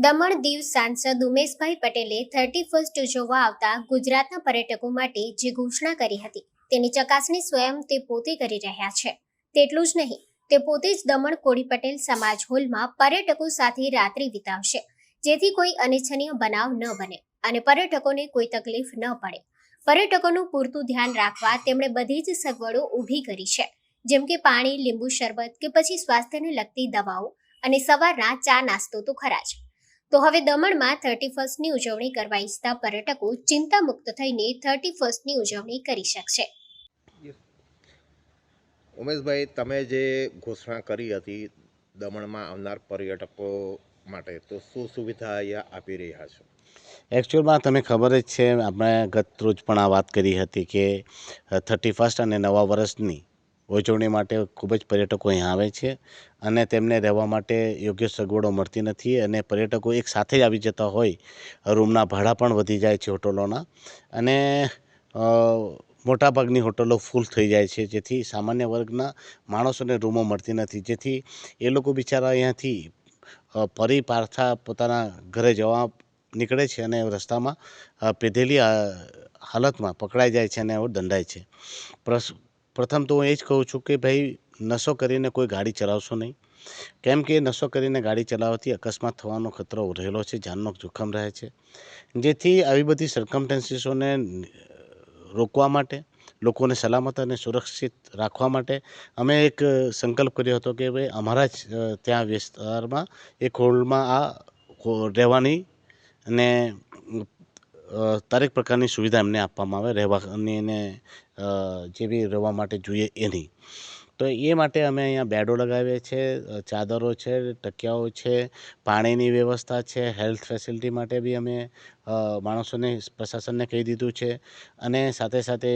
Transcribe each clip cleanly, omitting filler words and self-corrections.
દમણ દીવ સાંસદ ઉમેશભાઈ પટેલે 31st ઉજવવા આવતા ગુજરાતના પર્યટકો માટે જે ઘોષણા કરી હતી તેની ચકાસણી સ્વયં તે પોતે કરી રહ્યા છે। તેટલું જ નહીં, તે પોતે જ દમણ કોળી પટેલ સમાજ હોલમાં પર્યટકો સાથે રાત્રિ વિતાવશે, જેથી કોઈ અનિચ્છનીય બનાવ ન બને અને પર્યટકોને કોઈ તકલીફ ન પડે। પર્યટકોનું પૂરતું ધ્યાન રાખવા તેમણે બધી જ સગવડો ઊભી કરી છે, જેમ કે પાણી, લીંબુ શરબત કે પછી સ્વાસ્થ્યને લગતી દવાઓ અને સવારના ચા નાસ્તો તો ખરા જ। તો હવે દમણમાં 31સ્ટની ઉજવણી કરવા ઈચ્છતા પર્યટકો ચિંતા મુક્ત થઈને 31સ્ટની ઉજવણી કરી શકશે। ઉમેશભાઈ, તમે જે ઘોષણા કરી હતી દમણમાં આવનાર પર્યટકો માટે, તો શું સુવિધા અહીંયા આપી રહ્યા છો? એકચ્યુઅલમાં તમને ખબર જ છે, આપણે ગત રોજ પણ આ વાત કરી હતી કે 31st અને નવા વર્ષની ઉજવણી માટે ખૂબ જ પર્યટકો અહીંયા આવે છે અને તેમને રહેવા માટે યોગ્ય સગવડો મળતી નથી અને પર્યટકો એક સાથે જ આવી જતા હોય, રૂમના ભાડા પણ વધી જાય છે હોટલોના, અને મોટાભાગની હોટલો ફૂલ થઈ જાય છે, જેથી સામાન્ય વર્ગના માણસોને રૂમો મળતી નથી, જેથી એ લોકો બિચારા અહીંયાથી ફરી પાછા પોતાના ઘરે જવા નીકળે છે અને રસ્તામાં પીધેલી હાલતમાં પકડાઈ જાય છે અને દંડાય છે। પ્રથમ તો હું એ જ કહું છું કે ભાઈ, નશો કરીને કોઈ ગાડી ચલાવશો નહીં, કેમ કે નશો કરીને ગાડી ચલાવવાથી અકસ્માત થવાનો ખતરો રહેલો છે, જાનનો જોખમ રહે છે। જેથી આવી બધી સર્કમસ્ટન્સીસોને રોકવા માટે, લોકોને સલામત અને સુરક્ષિત રાખવા માટે અમે એક સંકલ્પ કર્યો હતો કે ભાઈ અમારા જ ત્યાં વિસ્તારમાં એક હોલમાં આ રહેવાની અને દરેક પ્રકારની સુવિધા એમને આપવામાં આવે, રહેવાની અને જે બી રહેવા માટે જોઈએ એની। તો એ માટે અમે અહીંયા બેડો લગાવ્યા છે, ચાદરો છે, તકિયાઓ છે, પાણીની વ્યવસ્થા છે, હેલ્થ ફેસિલિટી માટે બી અમે માણસોને, પ્રશાસનને કહી દીધું છે અને સાથે સાથે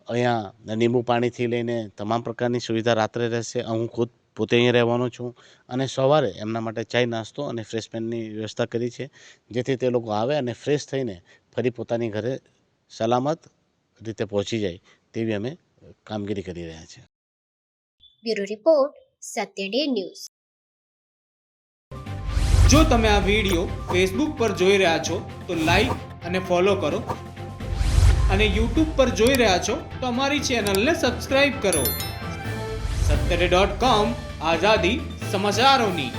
અહીંયા લીંબુ પાણીથી લઈને તમામ પ્રકારની સુવિધા રાત્રે રહેશે। હું ખુદ પોતે અહીં રહેવાનો છું અને સવારે એમના માટે ચાય નાસ્તો અને ફ્રેશમેનની વ્યવસ્થા કરી છે, જેથી તે લોકો આવે અને ફ્રેશ થઈને ફરી પોતાની ઘરે સલામત રીતે પહોંચી જાય તેવી અમે કામગીરી કરી રહ્યા છીએ। બ્યુરો રિપોર્ટ, સત્ય ડે ન્યૂઝ। જો તમે આ વિડીયો ફેસબુક પર જોઈ રહ્યા છો તો લાઈક અને ફોલો કરો, અને યુટ્યુબ પર જોઈ રહ્યા છો તો અમારી ચેનલને સબસ્ક્રાઇબ કરો। સત્તરે.com, આઝાદી સમાચારોની।